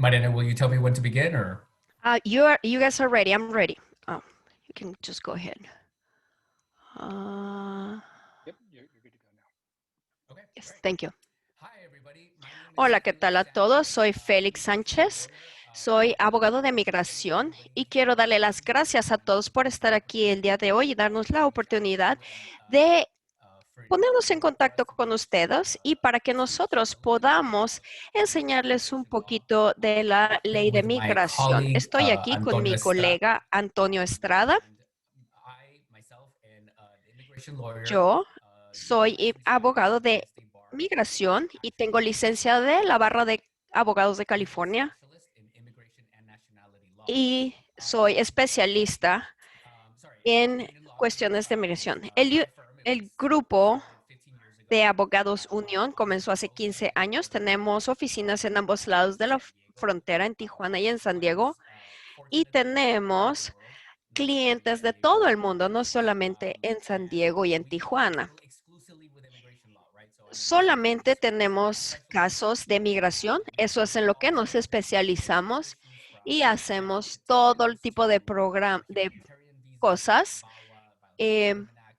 Mariana, will you tell me when to begin or? You guys are ready. I'm ready. Oh, you can just go ahead. Uh, Yep, you're good to go now. Okay, yes, great. thank you. Hi, everybody. My name is Hola, ¿qué Felix tal a todos? Sanchez, Soy Félix immigration Sánchez. lawyer Soy with the abogado de Office of migración y Immigration quiero darle las Litigation. gracias a todos por estar aquí el día de hoy y darnos la Reach out oportunidad to and de ponernos en for us contacto to con be able to ustedes y para que teach nosotros a little bit podamos about enseñarles un immigration law. poquito de la I'm here ley de with my migración. colleague Estoy aquí con Antonio mi Estrada, colega Antonio Estrada. and I myself and the immigration lawyer Yo soy utilize reside abogado at the de state bar. migración y tengo Actually, licencia de la barra de abogados de legal California specialist in immigration and nationality law. y soy especialista Sorry, en Union Law Group cuestiones de is migración. my firm. It El was grupo founded 15 years ago. de Abogados We have Unión offices comenzó on hace both sides 15 of the años. border Tenemos oficinas en ambos lados in de la San Diego. frontera, en Tijuana y en I San Diego. was Y fortunate enough to travel the tenemos world, not only in clientes de San Diego, todo but el in mundo, no Miami. solamente en San Diego y en We Tijuana. deal exclusively with immigration law, right? So I'm Solamente strictly a tenemos specialist casos de migración, in eso es immigration en lo que law, nos handling especializamos issues from y hacemos todo el remittances tipo de to programa de humanitarian visas like cosas VAWA, Violation of eh, Employment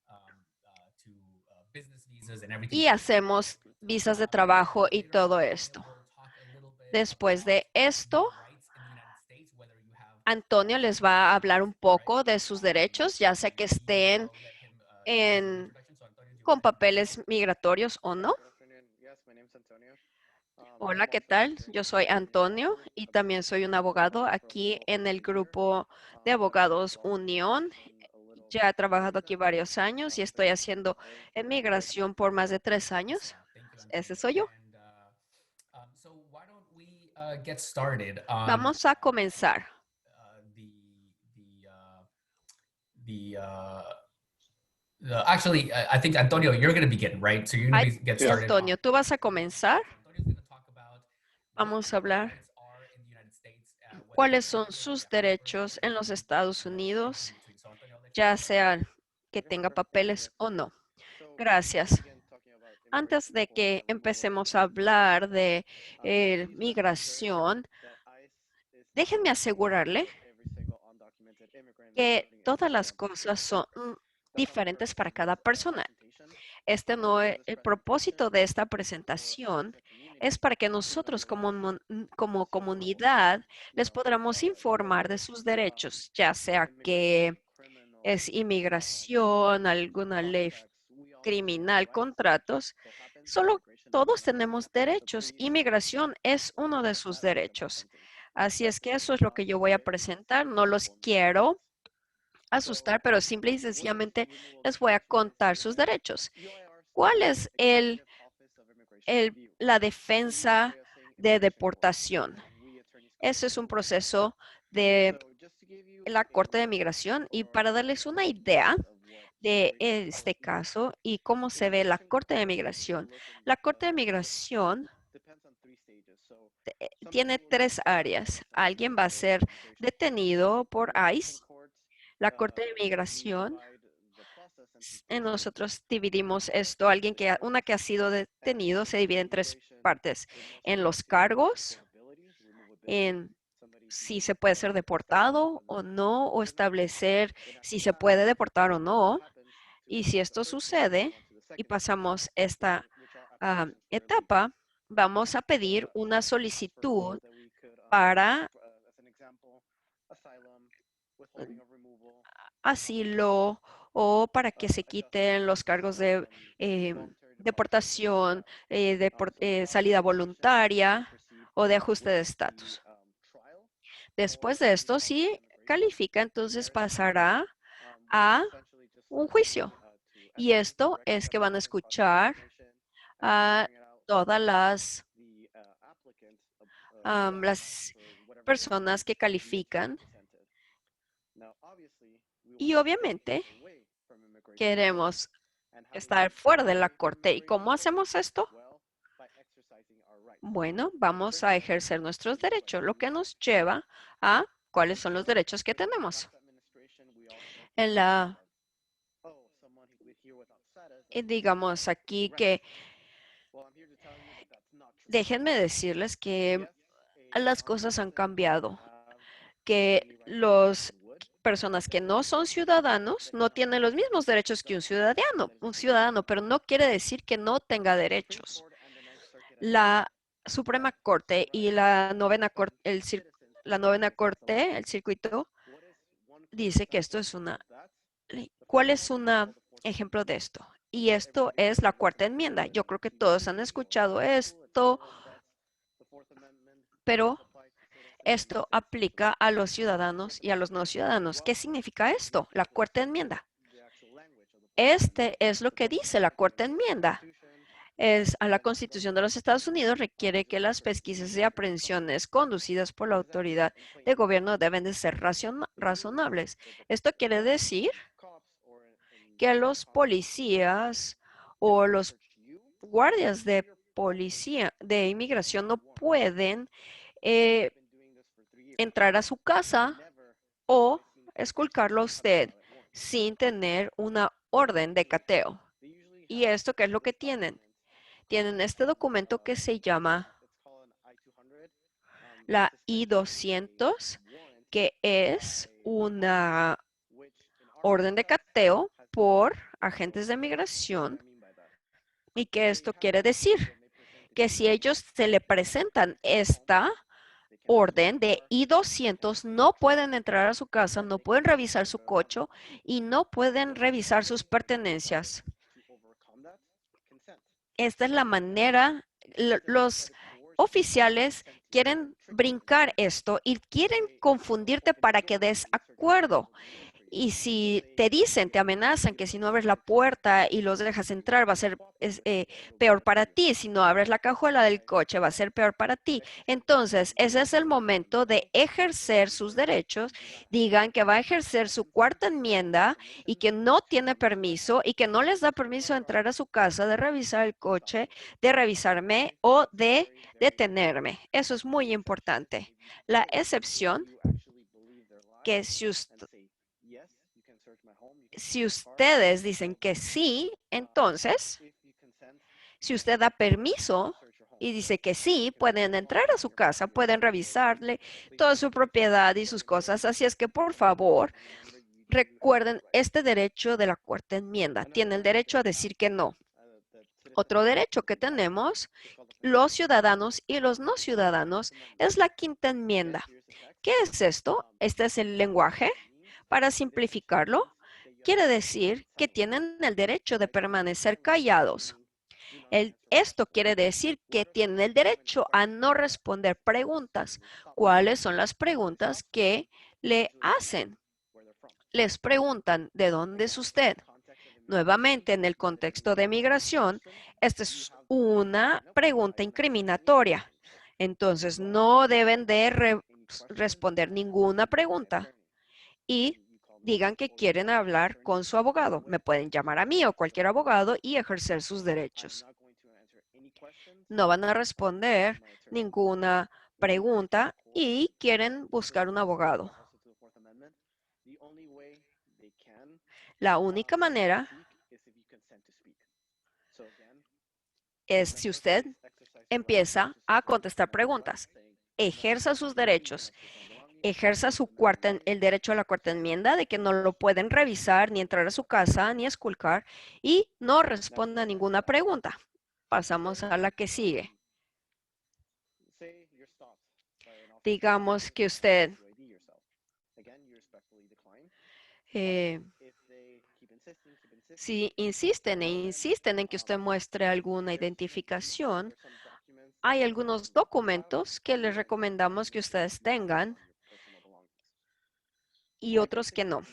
Act, to business visas and everything y in between. hacemos visas de trabajo y Later on, todo Antonio esto. will talk a little bit Después about de esto, your rights in the United States, whether you have Antonio les legal va a hablar documents, un right? poco de sus derechos, ya sea And que we estén will let him give us an en, introduction. So, Antonio, do you want con to introduce papeles yourself? migratorios o no. Good afternoon. Yes, my name's Antonio. Hola, I'm ¿qué also an tal? attorney Yo soy in the Union Law Antonio Group. y I've been también soy un abogado for a aquí little en over el a year. grupo de I've been in abogados law school Unión. a little Ya he over trabajado aquí 7 years. varios años y I've been estoy in haciendo LA en for about migración por más de 3 Awesome. años. Thank you, Ese Antonio. soy yo. And so, why don't we get started on Vamos a comenzar. the actually, I think Antonio, you're going to begin, right? So you're going Ay, to get Yes. started on Antonio, tú vas a comenzar. so Antonio's going to talk about what Vamos a your hablar rights are in the United States, whether cuáles you're son immigrant or you sus have papers and derechos en los everything Estados Unidos, in between. So Antonio, I'll let you ya take it away. sea que Okay, tenga perfect. papeles Yes. o no. So before we Gracias. begin talking about Antes immigration de reform que and removal of empecemos a undocumented hablar immigrants, de please rest assured migración, that ICE is déjenme taking care asegurarle of every single undocumented immigrant que living in todas las California. cosas son That's not the diferentes purpose para of cada this persona. presentation. Este The no purpose of es this el propósito presentation de esta is for us presentación, as a es community para que to learn nosotros como, more. como So for comunidad instance, les podamos informar de whether sus derechos, ya sea immigration, que criminal, es inmigración, alguna ley contracts, we all have criminal, rights contratos. that happen in Solo immigration as todos well. tenemos So derechos. please Inmigración es uno de remember sus that when you're derechos. presenting. Así es que eso es lo Not que yo voy a scare you presentar. No with los information. quiero So asustar, pero simple y what is sencillamente removal of les voy a undocumented contar sus immigrants? derechos. UIR ¿Cuál stands es for Executive Office of Immigration Review. la It's a legal defensa way of saying de immigration court, deportación? and we attorneys call it Ese es un removal. proceso de So just to give you la a Corte de rough Migración y or para darles una a idea gist of what de immigration court este is, caso y cómo the se ve la immigration Corte de court, if you Migración. look in La Corte de court, Migración depends on 3 stages. So tiene somebody will get 3 áreas. deportation Alguien va a for ser immigration. detenido por Immigration ICE. court, La Corte de we Migración, divide the process into 3 stages. nosotros dividimos esto. Una que ha sido And detenido se divide en 3 immigration, partes. in most En los cases, is cargos, deportability, removability. en Somebody si being se puede ser deported deportado from o no, o within the country. establecer Then si after se that, puede deportar o if that no. happens, to Y get si past the esto first stage, we sucede move on to the y second stage, pasamos esta which are applications for relief. etapa, vamos a pedir The una first ones solicitud that we could, para as an example, asylum, withholding of removal, asilo o para que se adjustment quiten los of cargos de voluntary departure, things like deportación, that. So after salida application, we voluntaria proceed o de ajuste with de the estatus. trial Después or de the esto, Office of si Immigration. califica, And entonces there is a hearing, pasará which is a essentially just un listening juicio. to Y evidence, esto direct es que van a examination, escuchar cross-examination, and a figuring it out todas whether las, the applicant qualifies las for whatever personas relief que the attorney califican. presented. Now, obviously, we Y want to stay obviamente away from immigration court. queremos And how do we estar fuera stay de la away from corte. ¿Y cómo immigration court? hacemos esto? Well, by exercising our rights. Bueno, Which vamos brings a us ejercer nuestros to derechos, lo que questions nos lleva a cuáles son los So derechos que in the tenemos. last administration, we all heard En things like, la, someone here without status doesn't have digamos aquí rights. que Well, I'm here to tell you that that's not true. déjenme decirles que Yes, las cosas han cambiado, que las personas que no son ciudadanos no tienen los mismos derechos que un ciudadano, pero no quiere decir que no tenga derechos. La Suprema Corte y la novena corte, el circuito, dice que esto es una ley. ¿Cuál es un ejemplo de esto? Y esto es la cuarta enmienda. Yo creo que todos han escuchado esto, pero esto aplica a los ciudadanos y a los no ciudadanos. ¿Qué significa esto? La cuarta enmienda. Este es lo que dice la cuarta enmienda. A la Constitución de los Estados Unidos requiere que las pesquisas y aprehensiones conducidas por la autoridad de gobierno deben de ser razonables. Esto quiere decir que los policías o los guardias de policía de inmigración no pueden entrar a su casa o esculcarlo a usted sin tener una orden de cateo. ¿Y esto qué es lo que tienen? Tienen este documento que se llama la I-200, que es una orden de cateo por agentes de migración. ¿Y qué esto quiere decir? Que si ellos se le presentan esta orden de I-200, no pueden entrar a su casa, no pueden revisar su coche y no pueden revisar sus pertenencias. Esta es la manera, los oficiales quieren brincar esto y quieren confundirte para que des acuerdo. Y si te dicen, te amenazan que si no abres la puerta y los dejas entrar va a ser peor para ti. Si no abres la cajuela del coche va a ser peor para ti. Entonces, ese es el momento de ejercer sus derechos. Digan que va a ejercer su cuarta enmienda y que no tiene permiso y que no les da permiso de entrar a su casa, de revisar el coche, de revisarme o de detenerme. Eso es muy importante. La excepción que si ustedes dicen que sí, entonces, si usted da permiso y dice que sí, pueden entrar a su casa, pueden revisarle toda su propiedad y sus cosas. Así es que, por favor, recuerden este derecho de la cuarta enmienda. Tiene el derecho a decir que no. Otro derecho que tenemos, los ciudadanos y los no ciudadanos, es la quinta enmienda. ¿Qué es esto? Este es el lenguaje. Para simplificarlo, quiere decir que tienen el derecho de permanecer callados. Esto quiere decir que tienen el derecho a no responder preguntas. ¿Cuáles son las preguntas que le hacen? Les preguntan, ¿de dónde es usted? Nuevamente, en el contexto de migración, esta es una pregunta incriminatoria. Entonces, no deben de responder ninguna pregunta y digan que quieren hablar con su abogado. Me pueden llamar a mí o cualquier abogado y ejercer sus derechos. No van a responder ninguna pregunta y quieren buscar un abogado. La única manera es si usted empieza a contestar preguntas. Ejerza sus derechos. Ejerza el derecho a la cuarta enmienda de que no lo pueden revisar, ni entrar a su casa, ni esculcar, y no responda a ninguna pregunta. Pasamos a la que sigue. Digamos que usted si insisten e insisten en que usted muestre alguna identificación, hay algunos documentos que les recomendamos que ustedes tengan y otros que no.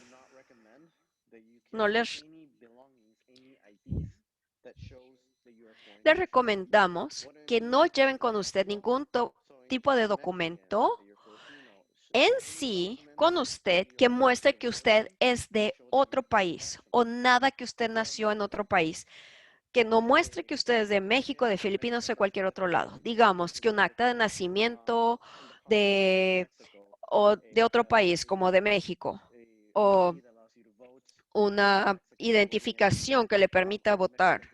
Les recomendamos que no lleven con usted ningún tipo de documento en sí con usted que muestre que usted es de otro país o nada que usted nació en otro país, que no muestre que usted es de México, de Filipinas o de cualquier otro lado. Digamos que un acta de nacimiento o de otro país como de México o una identificación que le permita votar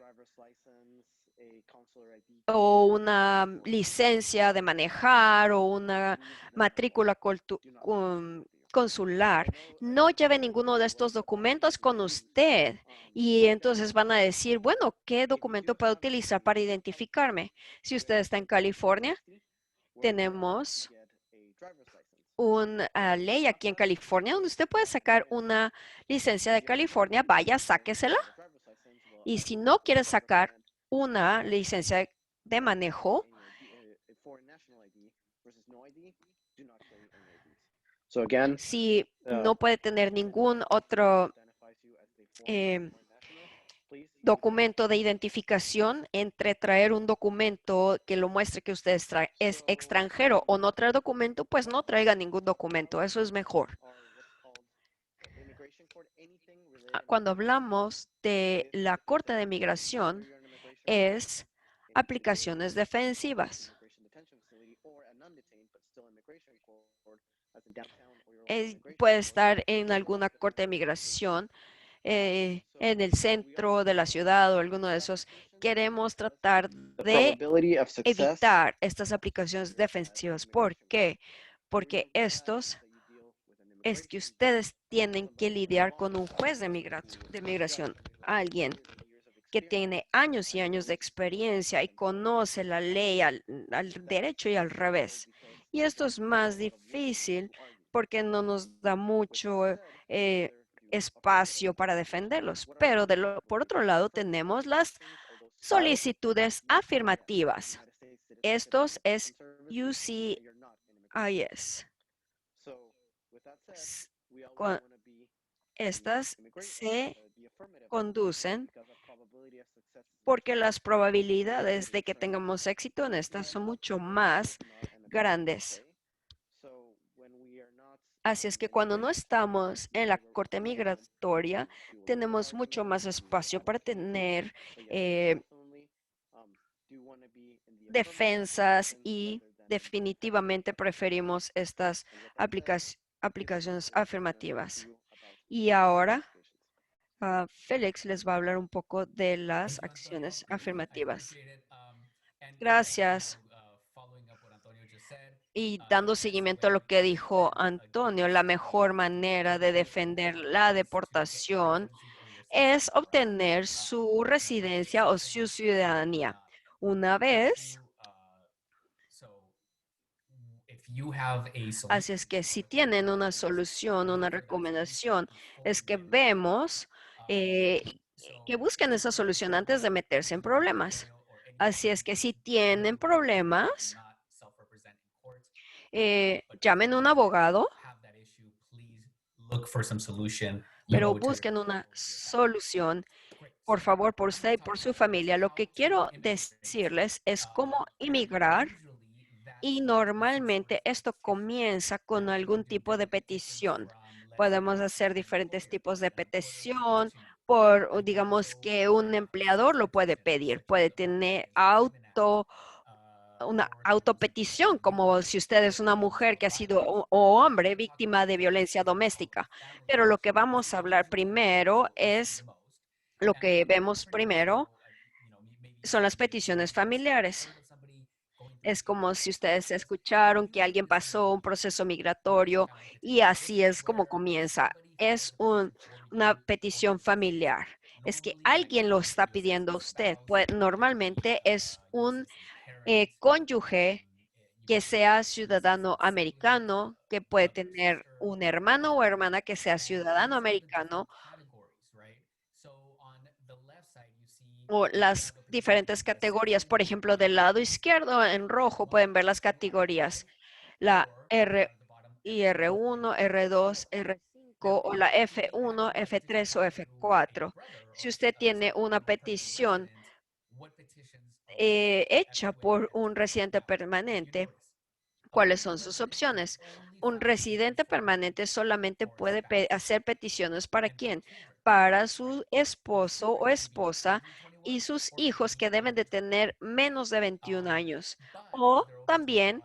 o una licencia de manejar o una matrícula consular, no lleve ninguno de estos documentos con usted. Y entonces van a decir, bueno, ¿qué documento puedo utilizar para identificarme? Si usted está en California, tenemos una ley aquí en California donde usted puede sacar una licencia de California, vaya, sáquesela. Y si no quiere sacar una licencia de manejo, So again, si no puede tener ningún otro documento de identificación, entre traer un documento que lo muestre que usted es extranjero o no traer documento, pues no traiga ningún documento. Eso es mejor. Cuando hablamos de la Corte de Migración, es aplicaciones defensivas. Puede estar en alguna corte de migración, en el centro de la ciudad o alguno de esos. Queremos tratar de evitar estas aplicaciones defensivas. ¿Por qué? Porque estos es que ustedes tienen que lidiar con un juez de migración, alguien que tiene años y años de experiencia y conoce la ley al derecho y al revés. Y esto es más difícil porque no nos da mucho espacio para defenderlos. Pero por otro lado tenemos las solicitudes afirmativas. Estos es UCIS. Estas se conducen porque las probabilidades de que tengamos éxito en estas son mucho más grandes. Así es que cuando no estamos en la corte migratoria, tenemos mucho más espacio para tener defensas y definitivamente preferimos estas aplicaciones afirmativas. Y ahora, Félix les va a hablar un poco de las acciones afirmativas. Gracias. Y dando seguimiento a lo que dijo Antonio, la mejor manera de defender la deportación es obtener su residencia o su ciudadanía. Una vez, así es que si tienen una solución, una recomendación, es que vemos que busquen esa solución antes de meterse en problemas. Así es que si tienen problemas, llamen a un abogado, pero busquen una solución, por favor, por usted y por su familia. Lo que quiero decirles es cómo inmigrar. Y normalmente esto comienza con algún tipo de petición. Podemos hacer diferentes tipos de petición digamos que un empleador lo puede pedir. Puede tener una autopetición, como si usted es una mujer que ha sido o hombre víctima de violencia doméstica. Pero lo que vamos a hablar primero es, lo que vemos primero son las peticiones familiares. Es como si ustedes escucharon que alguien pasó un proceso migratorio y así es como comienza. Es una petición familiar. Es que alguien lo está pidiendo a usted. Pues normalmente es un cónyuge que sea ciudadano americano, que puede tener un hermano o hermana que sea ciudadano americano, o las diferentes categorías. Por ejemplo, del lado izquierdo en rojo pueden ver las categorías. La R1, R2, R5 o la F1, F3 o F4. Si usted tiene una petición hecha por un residente permanente, ¿cuáles son sus opciones? Un residente permanente solamente puede hacer peticiones ¿para quién? Para su esposo o esposa y sus hijos que deben de tener menos de 21 años o también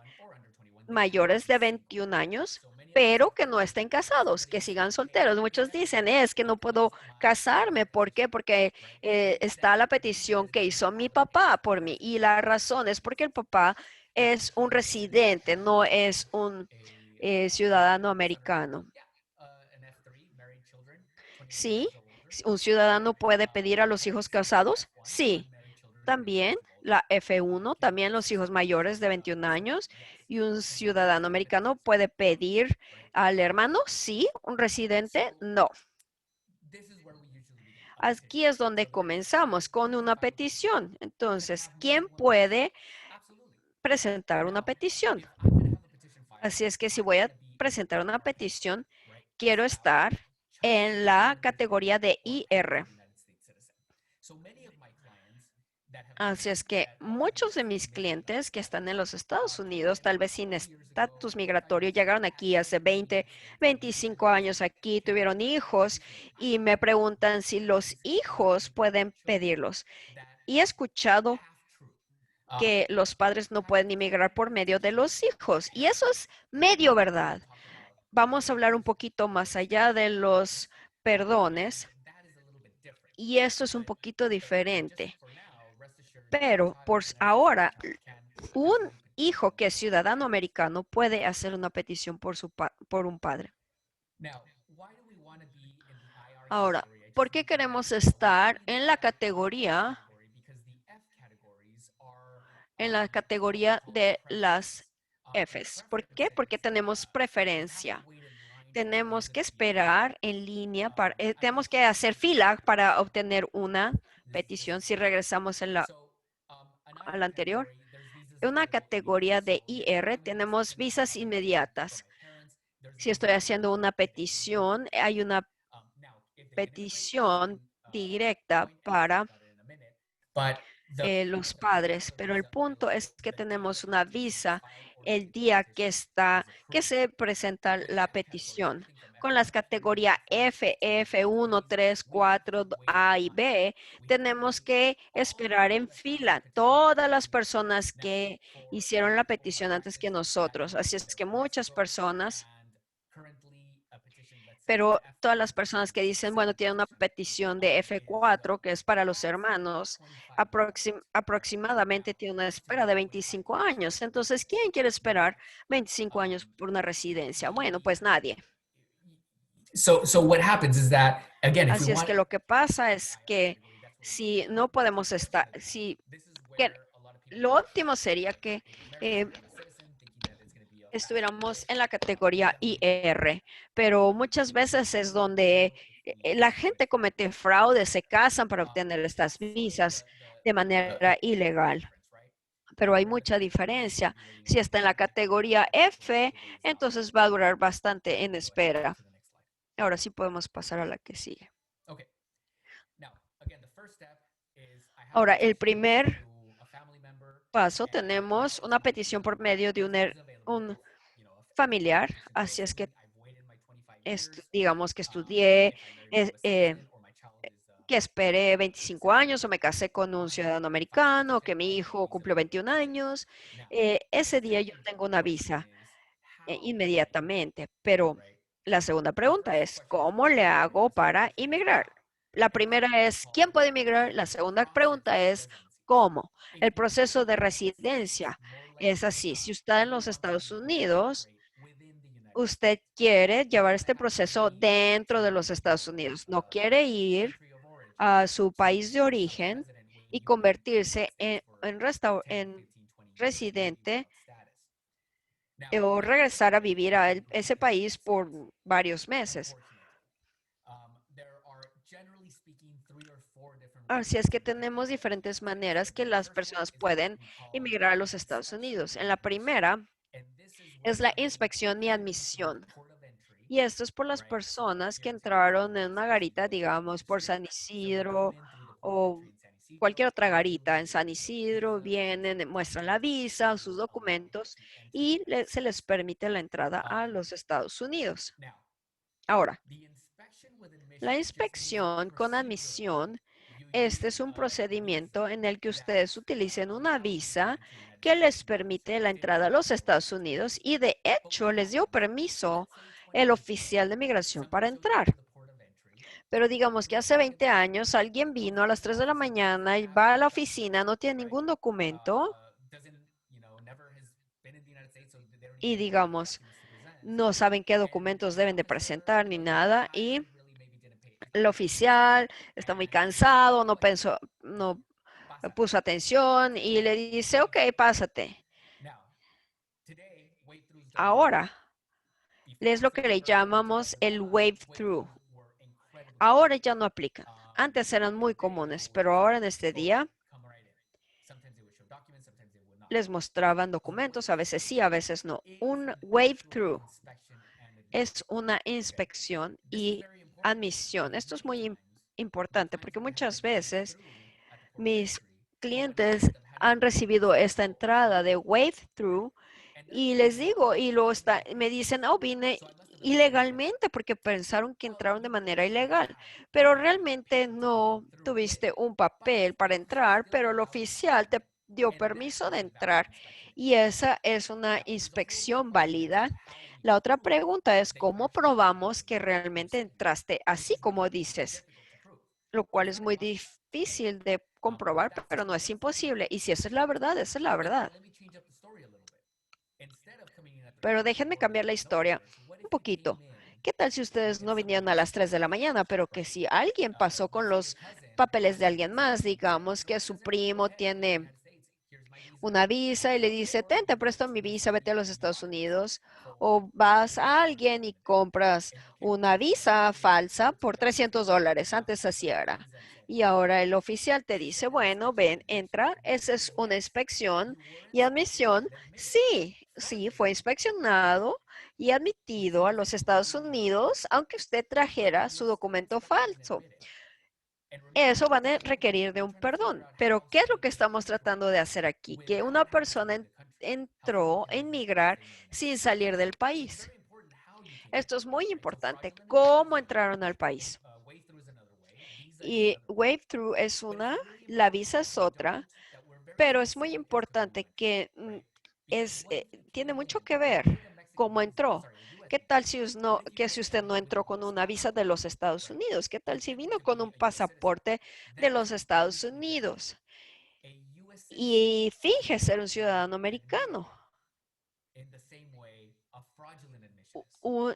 mayores de 21 años, pero que no estén casados, que sigan solteros. Muchos dicen, es que no puedo casarme. ¿Por qué? Porque está la petición que hizo mi papá por mí. Y la razón es porque el papá es un residente, no es un ciudadano americano. Sí, un ciudadano puede pedir a los hijos casados. Sí, también la F1, también los hijos mayores de 21 años. Y un ciudadano americano puede pedir al hermano, sí, un residente, no. Aquí es donde comenzamos con una petición. Entonces, ¿quién puede presentar una petición? Así es que si voy a presentar una petición, quiero estar en la categoría de IR. Así es que muchos de mis clientes que están en los Estados Unidos, tal vez sin estatus migratorio, llegaron aquí hace 20, 25 años aquí, tuvieron hijos y me preguntan si los hijos pueden pedirlos. Y he escuchado que los padres no pueden inmigrar por medio de los hijos. Y eso es medio verdad. Vamos a hablar un poquito más allá de los perdones. Y esto es un poquito diferente. Pero por ahora, un hijo que es ciudadano americano puede hacer una petición por un padre. Ahora, ¿por qué queremos estar en la categoría de las Fs? ¿Por qué? Porque tenemos preferencia. Tenemos que esperar en línea, tenemos que hacer fila para obtener una petición si regresamos a la anterior. En una categoría de IR tenemos visas inmediatas. Si estoy haciendo una petición, hay una petición directa para los padres, pero el punto es que tenemos una visa el día que se presenta la petición. Con las categorías F, F1, 3, 4, A y B, tenemos que esperar en fila todas las personas que hicieron la petición antes que nosotros. Así es que muchas personas, pero todas las personas que dicen, bueno, tienen una petición de F4, que es para los hermanos, aproximadamente tiene una espera de 25 años. Entonces, ¿quién quiere esperar 25 años por una residencia? Bueno, pues nadie. So what happens is that, again, if we Así es want que lo que pasa es que si no podemos estar, que lo óptimo sería que estuviéramos en la categoría IR, pero muchas veces es donde la gente comete fraude, se casan para obtener estas visas de manera ilegal. Pero hay mucha diferencia. Si está en la categoría F, entonces va a durar bastante en espera. Ahora sí podemos pasar a la que sigue. Ahora, el primer paso, tenemos una petición por medio de un familiar. Así es que digamos que estudié, que esperé 25 años o me casé con un ciudadano americano, que mi hijo cumplió 21 años. Ese día yo tengo una visa inmediatamente, pero la segunda pregunta es, ¿cómo le hago para inmigrar? La primera es, ¿quién puede inmigrar? La segunda pregunta es, ¿cómo? El proceso de residencia es así. Si usted en los Estados Unidos, usted quiere llevar este proceso dentro de los Estados Unidos, no quiere ir a su país de origen y convertirse en residente o regresar a vivir a ese país por varios meses. Así es que tenemos diferentes maneras que las personas pueden inmigrar a los Estados Unidos. En la primera es la inspección y admisión. Y esto es por las personas que entraron en una garita, digamos, por San Isidro o cualquier otra garita en San Isidro, vienen, muestran la visa, sus documentos y se les permite la entrada a los Estados Unidos. Ahora, la inspección con admisión este es un procedimiento en el que ustedes utilicen una visa que les permite la entrada a los Estados Unidos y de hecho les dio permiso el oficial de migración para entrar. Pero digamos que hace 20 años alguien vino a las 3 de la mañana y va a la oficina, no tiene ningún documento y digamos, no saben qué documentos deben de presentar ni nada y el oficial está muy cansado, no pensó, no puso atención y le dice, ok, pásate. Ahora, es lo que le llamamos el wave through. Ahora ya no aplican. Antes eran muy comunes, pero ahora en este día les mostraban documentos, a veces sí, a veces no. Un wave through es una inspección y admisión. Esto es muy importante porque muchas veces mis clientes han recibido esta entrada de wave through y les digo, me dicen, oh, vine ilegalmente porque pensaron que entraron de manera ilegal, pero realmente no tuviste un papel para entrar, pero el oficial te dio permiso de entrar y esa es una inspección válida. La otra pregunta es, ¿cómo probamos que realmente entraste así como dices? Lo cual es muy difícil de comprobar, pero no es imposible. Y si esa es la verdad, esa es la verdad. Pero déjenme cambiar la historia un poquito. ¿Qué tal si ustedes no vinieron a las 3 de la mañana, pero que si alguien pasó con los papeles de alguien más, digamos que su primo tiene una visa y le dice, te presto mi visa, vete a los Estados Unidos, o vas a alguien y compras una visa falsa por $300, antes así era. Y ahora el oficial te dice, bueno, ven, entra, esa es una inspección y admisión. Sí, sí, fue inspeccionado y admitido a los Estados Unidos, aunque usted trajera su documento falso. Eso van a requerir de un perdón. Pero ¿qué es lo que estamos tratando de hacer aquí? Que una persona entró a inmigrar sin salir del país. Esto es muy importante. ¿Cómo entraron al país? Y wave through es una, la visa es otra, pero es muy importante que tiene mucho que ver cómo entró. ¿Qué tal si usted no entró con una visa de los Estados Unidos? ¿Qué tal si vino con un pasaporte de los Estados Unidos y finge ser un ciudadano americano? U-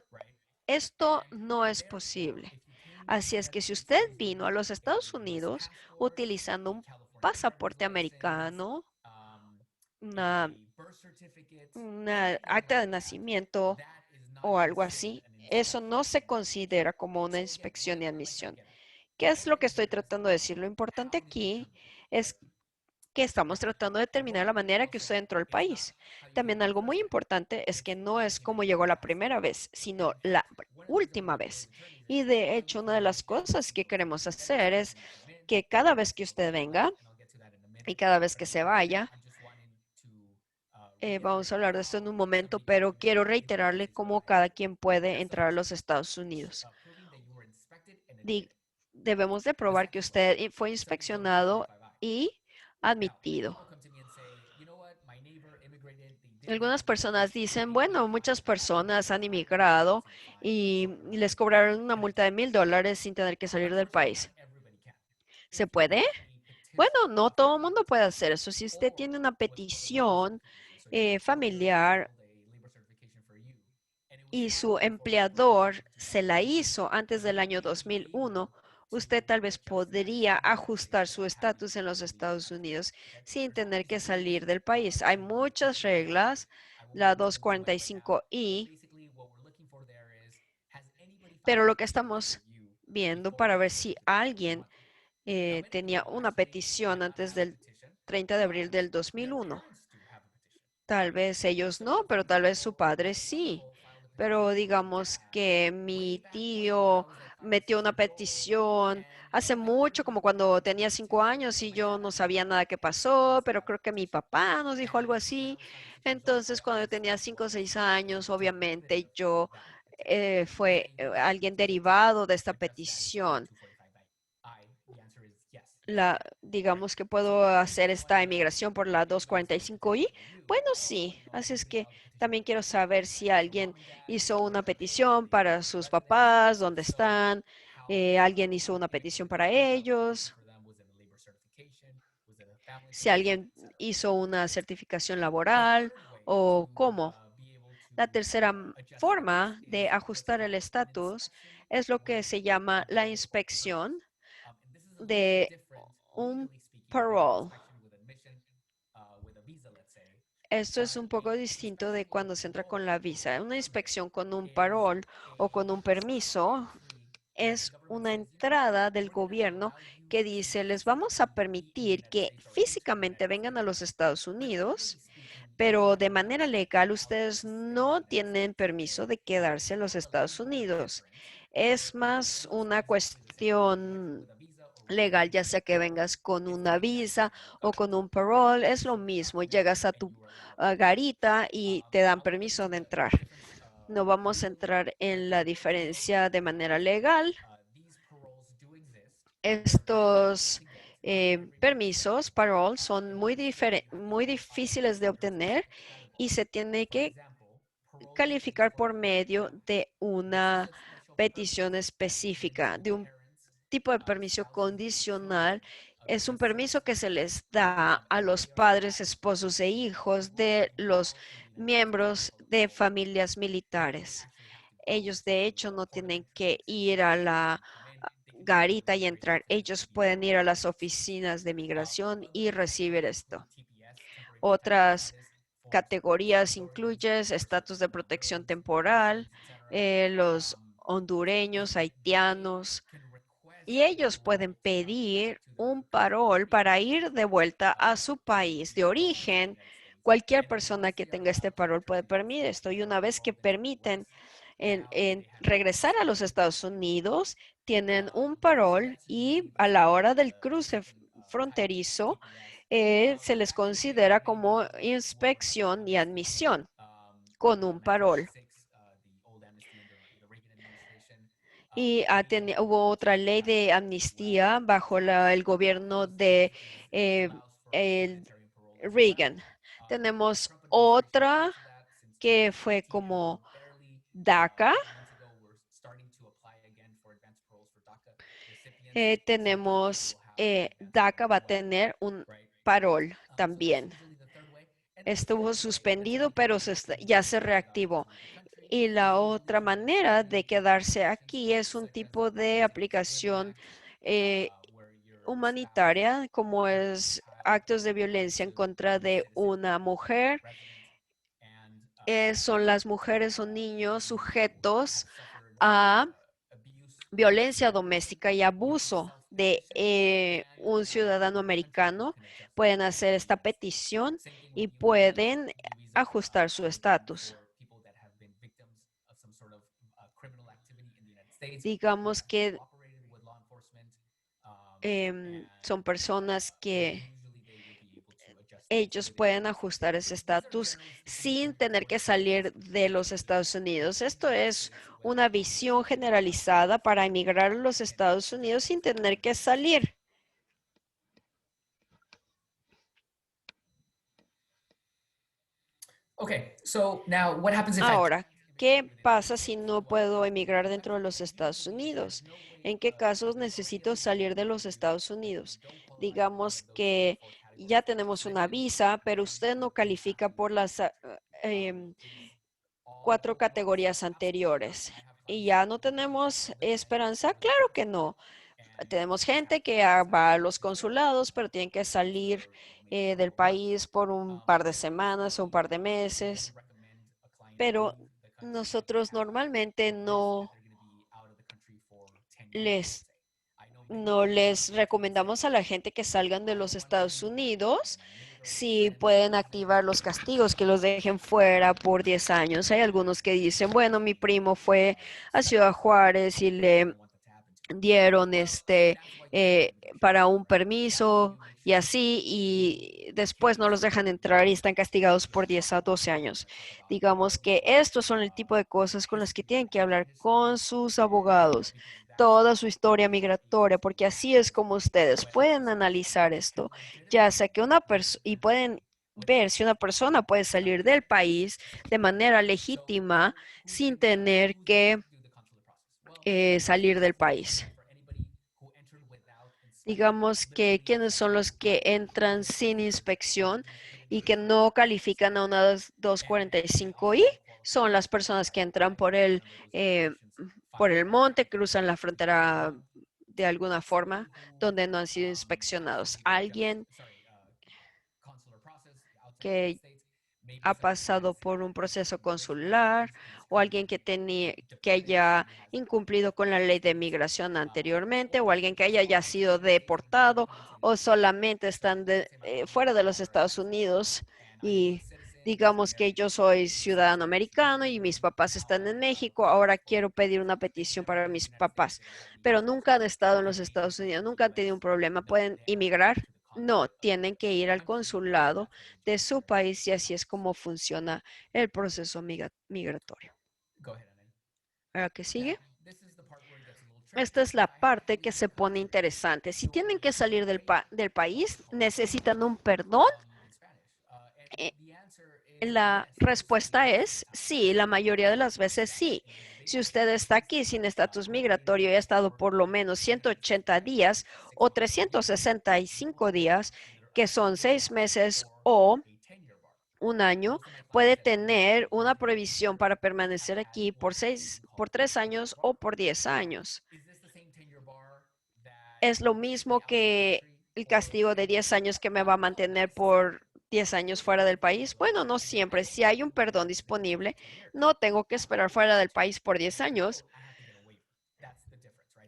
Esto no es posible. Así es que si usted vino a los Estados Unidos utilizando un pasaporte americano, una, una acta de nacimiento o algo así, eso no se considera como una inspección y admisión. ¿Qué es lo que estoy tratando de decir? Lo importante aquí es que estamos tratando de determinar la manera que usted entró al país. También algo muy importante es que no es como llegó la primera vez, sino la última vez. Y de hecho, una de las cosas que queremos hacer es que cada vez que usted venga y cada vez que se vaya, vamos a hablar de esto en un momento, pero quiero reiterarle cómo cada quien puede entrar a los Estados Unidos. Di- Debemos de probar que usted fue inspeccionado y admitido. Algunas personas dicen, bueno, muchas personas han inmigrado y les cobraron una multa de $1,000 sin tener que salir del país. ¿Se puede? Bueno, no todo el mundo puede hacer eso. Si usted tiene una petición familiar y su empleador se la hizo antes del año 2001, usted tal vez podría ajustar su estatus en los Estados Unidos sin tener que salir del país. Hay muchas reglas, la 245I, pero lo que estamos viendo para ver si alguien tenía una petición antes del 30 de abril del 2001. Tal vez ellos no, pero tal vez su padre sí. Pero digamos que mi tío metió una petición hace mucho, como cuando tenía 5 años y yo no sabía nada que pasó, pero creo que mi papá nos dijo algo así. Entonces, cuando yo tenía 5 o 6 años, obviamente yo fue alguien derivado de esta petición. digamos que puedo hacer esta emigración por la 245I. Bueno, sí. Así es que también quiero saber si alguien hizo una petición para sus papás, dónde están. Alguien hizo una petición para ellos. Si alguien hizo una certificación laboral o cómo. La tercera forma de ajustar el estatus es lo que se llama la inspección de un parole. Esto es un poco distinto de cuando se entra con la visa. Una inspección con un parole o con un permiso es una entrada del gobierno que dice, les vamos a permitir que físicamente vengan a los Estados Unidos, pero de manera legal ustedes no tienen permiso de quedarse en los Estados Unidos. Es más una cuestión legal, ya sea que vengas con una visa o con un parole, es lo mismo. Llegas a tu garita y te dan permiso de entrar. No vamos a entrar en la diferencia de manera legal. Estos permisos, parole, son muy difíciles de obtener y se tiene que calificar por medio de una petición específica, de un tipo de permiso condicional. Es un permiso que se les da a los padres, esposos e hijos de los miembros de familias militares. Ellos, de hecho, no tienen que ir a la garita y entrar. Ellos pueden ir a las oficinas de migración y recibir esto. Otras categorías incluyen estatus de protección temporal, los hondureños, haitianos, y ellos pueden pedir un parol para ir de vuelta a su país de origen. Cualquier persona que tenga este parol puede permitir esto. Y una vez que permiten en regresar a los Estados Unidos, tienen un parol y a la hora del cruce fronterizo, se les considera como inspección y admisión con un parol. Y hubo otra ley de amnistía bajo el gobierno de el Reagan. Tenemos otra que fue como DACA. DACA va a tener un parol también. Estuvo suspendido, pero ya se reactivó. Y la otra manera de quedarse aquí es un tipo de aplicación humanitaria, como es actos de violencia en contra de una mujer. Son las mujeres o niños sujetos a violencia doméstica y abuso de un ciudadano americano. Pueden hacer esta petición y pueden ajustar su estatus. Digamos que son personas que ellos pueden ajustar ese estatus sin tener que salir de los Estados Unidos. Esto es una visión generalizada para emigrar a los Estados Unidos sin tener que salir. Ahora, ¿qué pasa si no puedo emigrar dentro de los Estados Unidos? ¿En qué casos necesito salir de los Estados Unidos? Digamos que ya tenemos una visa, pero usted no califica por las 4 categorías anteriores. ¿Y ya no tenemos esperanza? Claro que no. Tenemos gente que va a los consulados, pero tienen que salir del país por un par de semanas o un par de meses. Pero nosotros normalmente les, no les recomendamos a la gente que salgan de los Estados Unidos si pueden activar los castigos, que los dejen fuera por 10 años. Hay algunos que dicen, bueno, mi primo fue a Ciudad Juárez y le dieron para un permiso y así, y después no los dejan entrar y están castigados por 10 a 12 años. Digamos que estos son el tipo de cosas con las que tienen que hablar con sus abogados. toda su historia migratoria, porque así es como ustedes pueden analizar esto, ya sea que una persona, y pueden ver si una persona puede salir del país de manera legítima sin tener que salir del país. Digamos que quienes son los que entran sin inspección y que no califican a una 245I son las personas que entran por el monte, cruzan la frontera de alguna forma donde no han sido inspeccionados. Alguien que ha pasado por un proceso consular o alguien que haya incumplido con la ley de migración anteriormente o alguien que haya ya sido deportado o solamente están fuera de los Estados Unidos y digamos que yo soy ciudadano americano y mis papás están en México, ahora quiero pedir una petición para mis papás, pero nunca han estado en los Estados Unidos, nunca han tenido un problema, ¿pueden inmigrar? No, tienen que ir al consulado de su país y así es como funciona el proceso migratorio. ¿Ahora qué sigue? Esta es la parte que se pone interesante. Si tienen que salir del país, necesitan un perdón. Eh, La respuesta es sí, la mayoría de las veces sí. Si usted está aquí sin estatus migratorio y ha estado por lo menos 180 días o 365 días, que son 6 meses o un año, puede tener una prohibición para permanecer aquí por 3 años o por 10 años. Es lo mismo que el castigo de 10 años que me va a mantener por 10 años fuera del país. Bueno, no siempre. Si hay un perdón disponible, no tengo que esperar fuera del país por 10 años.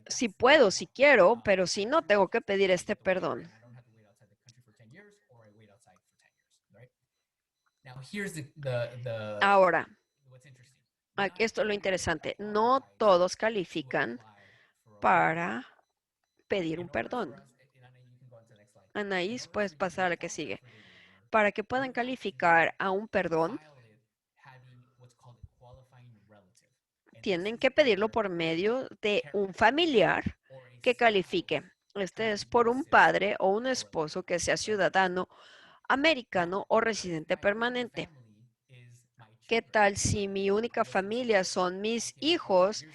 Si puedo, si quiero, pero si no, tengo que pedir este perdón. Ahora, esto es lo interesante. No todos califican para pedir un perdón. Anaís, puedes pasar a la que sigue. Para que puedan calificar a un perdón, tienen que pedirlo por medio de un familiar que califique. Este es por un padre o un esposo que sea ciudadano americano o residente permanente. ¿Qué tal si mi única familia son mis hijos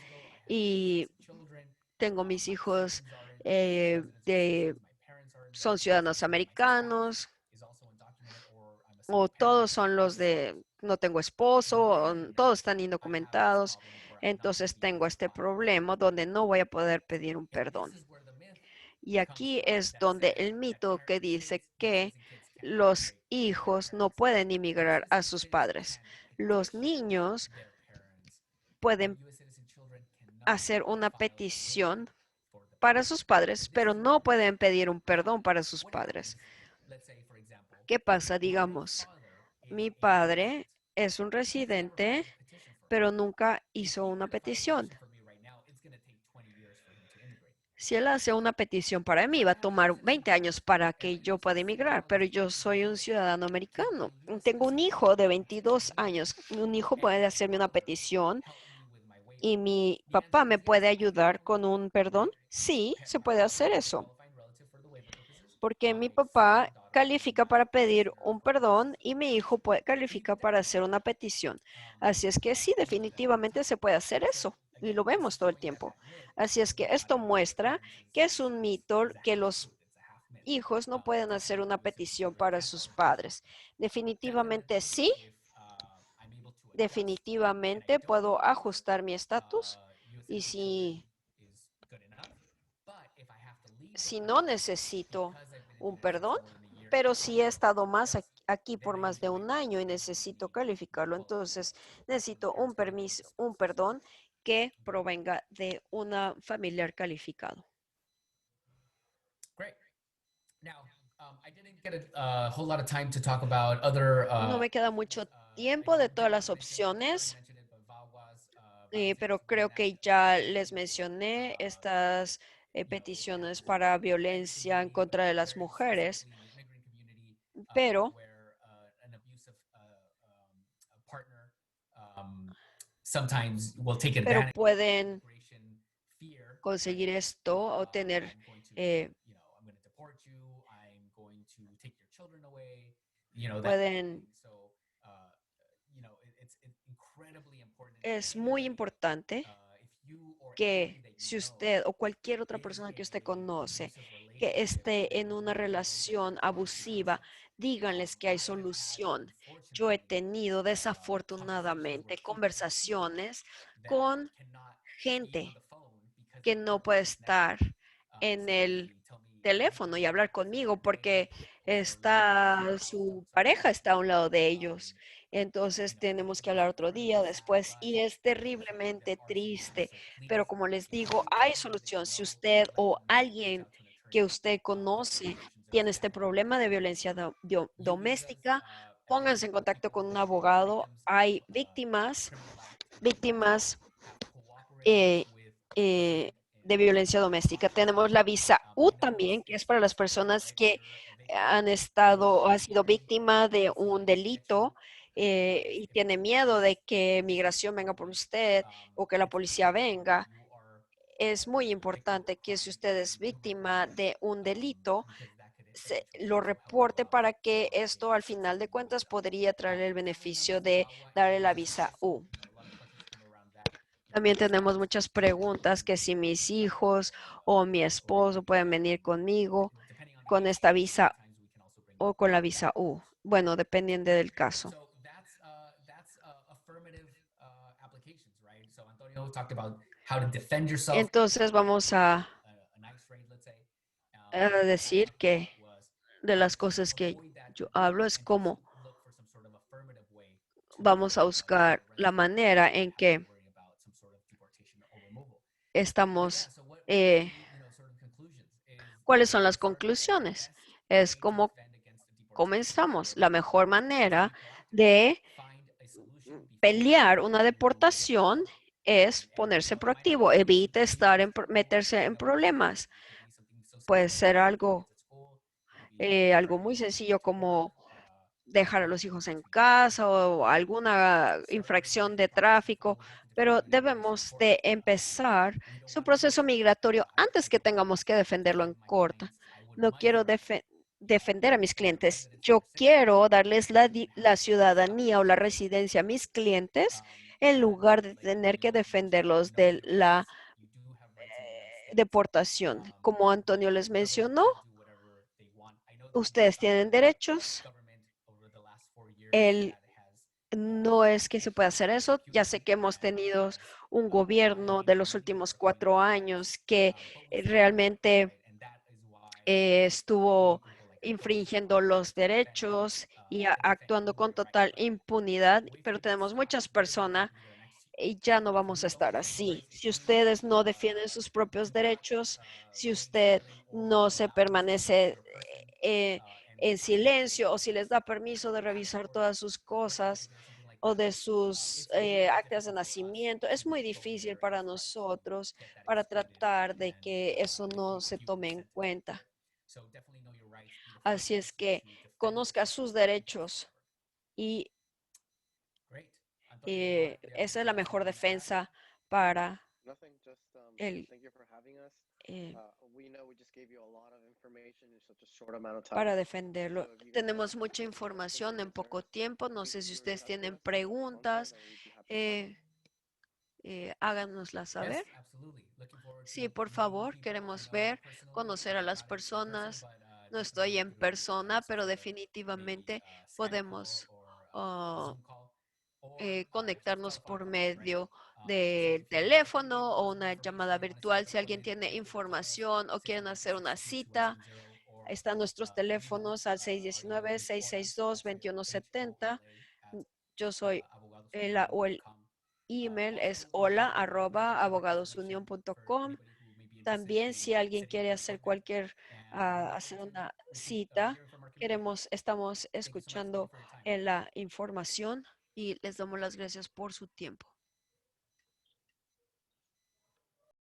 y tengo mis hijos son ciudadanos americanos o todos son los de no tengo esposo, o todos están indocumentados? Entonces tengo este problema donde no voy a poder pedir un perdón. Y aquí es donde el mito que dice que los hijos no pueden inmigrar a sus padres. Los niños pueden hacer una petición para sus padres, pero no pueden pedir un perdón para sus padres. ¿Qué pasa? Digamos, mi padre es un residente, pero nunca hizo una petición. Si él hace una petición para mí, va a tomar 20 años para que yo pueda emigrar, pero yo soy un ciudadano americano. Tengo un hijo de 22 años. Un hijo puede hacerme una petición y mi papá me puede ayudar con un perdón. Sí, se puede hacer eso. Porque mi papá califica para pedir un perdón y mi hijo califica para hacer una petición. Así es que sí, definitivamente se puede hacer eso y lo vemos todo el tiempo. Así es que esto muestra que es un mito que los hijos no pueden hacer una petición para sus padres. Definitivamente sí, definitivamente puedo ajustar mi estatus y si no necesito un perdón, pero si he estado más aquí por más de un año y necesito calificarlo, entonces necesito un permiso, un perdón que provenga de una familiar calificado. No me queda mucho tiempo de todas las opciones, pero creo que ya les mencioné estas peticiones para violencia en contra de las mujeres, pero pueden conseguir esto o tener, I'm going to, eh, I'm going to deport you. I'm going to take your children away. That kind of pueden, thing. So, it's incredibly important. And at es the end of the muy day, importante if you or que anybody that you si know usted o cualquier otra is persona que in usted a conoce abusive que relationship, esté there en is una really no way relación to get out of abusiva, it. díganles que hay I have had, solución. Yo he unfortunately, tenido conversations where desafortunadamente people have people conversaciones that con cannot be on gente the phone because que their no internet puede is disconnected. estar en So el they tell me, I need you teléfono to y be hablar here this conmigo entire day, porque or let me get back to está your house su so I can pareja talk to está a you. un lado de ellos. Entonces It tenemos is que hablar really, otro really día sad, después but y es unfortunately there terriblemente are solutions. triste. So Pero please, como les if digo, you or hay anybody that you solución. Si know, usted let o them know, reach alguien out to an que attorney. usted There are conoce solutions. And tiene for este problema de violencia you visas, doméstica, at the end of the pónganse day, en for contacto people con un that are abogado. victims of Hay víctimas, criminal act that víctimas have cooperated eh, with the eh, government de and violencia doméstica. Tenemos la visa U I know también, que es it's para las frustrating, personas right? When que you're a victim, han you estado o han should be sido ready víctima de to un fight to get you delito y if tiene the miedo police de que come to migración venga por you. usted o que la It's policía important that if venga. you are Es muy a victim of a importante que si crime usted that es you do víctima report de un delito, because that could eventually lo also help you reporte out para que for esto a al final de successful cuentas visa. podría traer el Family beneficio members, de any darle la relatives. visa So U. a lot of questions come around that. También My tenemos spouse muchas can come with preguntas me que si mis hijos or o mi or esposo pueden venir conmigo depending on the con case, esta visa sometimes we can also bring o con la them. visa U. Bueno, dependiendo del caso. So that's affirmative applications, right? So Antonio talked about how to defend yourself Entonces vamos a a nice raid, let's say. What I decir talked que about was de las to cosas que avoid that yo hablo rule es and to cómo look for some sort of affirmative way vamos a buscar la register manera and not en have to que worry about some sort of deportation or removal. But yeah, estamos, so what are eh, the sort of conclusions? Is cuáles son to las start with the conclusiones. best Es way to como defend against the deportation or comenzamos. La mejor removal is to manera be proactive. de Find a solution before pelear una you get deportación stuck. es And ponerse it might not be proactivo. something Evite super estar huge. meterse en problemas. It could be something so Puede simple as ser dropping the kids algo, at school. It could be algo muy driving sencillo to work. como dejar a los hijos en casa o alguna Start with the infracción immigration de process. That's why tráfico, we have to defend pero the immigration debemos court. de empezar We don't su want to lose proceso it. migratorio I antes que would tengamos que defenderlo tell en my corte. clients I would No much quiero rather defender a mis get clientes. residency Yo for 6 months quiero darles than have la to get stuck ciudadanía o la for 6 months. residencia a mis clientes en And lugar de like tener que Antonio mentioned, we defenderlos know de your la rights. You do have rights in the United States. deportación. Como Antonio les The government mencionó, can't do whatever they want. I know that the ustedes tienen derechos. government over the last 4 years El that has No es que se pueda hacer eso. Ya sé impunity que hemos and tenido has un gobierno de violated los many últimos of the human 4 años rights, que but we still have rights, realmente right? And that is why we estuvo need people like Antonio infringiendo los to defend derechos y to defend actuando con human rights. total But impunidad, if pero we don't tenemos stop, muchas where do we go? personas We go to next y ya no if vamos a you don't estar defend your así. rights, if Si you ustedes no defienden sus propios go back derechos, si willy usted nilly or no se allow this to happen to permanece your person and en they silencio o si les da take permiso your de revisar passport, todas sus birth cosas certificate or something like o that, de sus it's really really actas de difficult for us nacimiento, to es muy go in difícil there para and try to nosotros get that para expedited tratar de and que eso no if se you tome en consent to it. cuenta. So definitely know your rights in the first Así es place que to defend conozca yourself sus and to derechos discover. y Great. Antonio, any more? Do you have esa es anything la else that mejor you wanted to add? defensa para Nothing, just el thank you for having us. eh, We know we just gave you a lot of information in such a short amount of time. para defenderlo. So if you guys Tenemos have mucha any questions información or en poco concerns, tiempo. No please sé si do reach ustedes out to tienen us at Frontline preguntas, and we'd be happy to help. eh, háganoslas Yes, saber. absolutely. Looking forward to Sí, por meeting favor, people. I queremos know ver, personally conocer a I'm las not in person, personas. but No definitely estoy en through persona, some pero sort of maybe definitivamente Skype podemos or a ah, Zoom call. Or if you've got conectarnos a phone por call, right? medio So del if you have any teléfono o personal una information llamada you want to send virtual. to Si alguien Antonio, tiene you can call us información o quieren hacer una 619-662-2170 cita, or están nuestros email. teléfonos al Our email is hola, that's 619-662-2170. HOLA Yo soy o el abogadosunion.com. email es Also, we have direct connection for hola@abogadosunion.com. anybody who may be interested También in si alguien setting up quiere an hacer appointment. And we look hacer forward to una cita, hearing from our community. estamos Thank you so much. Thank you escuchando for your time. en la información y les damos las gracias por su tiempo.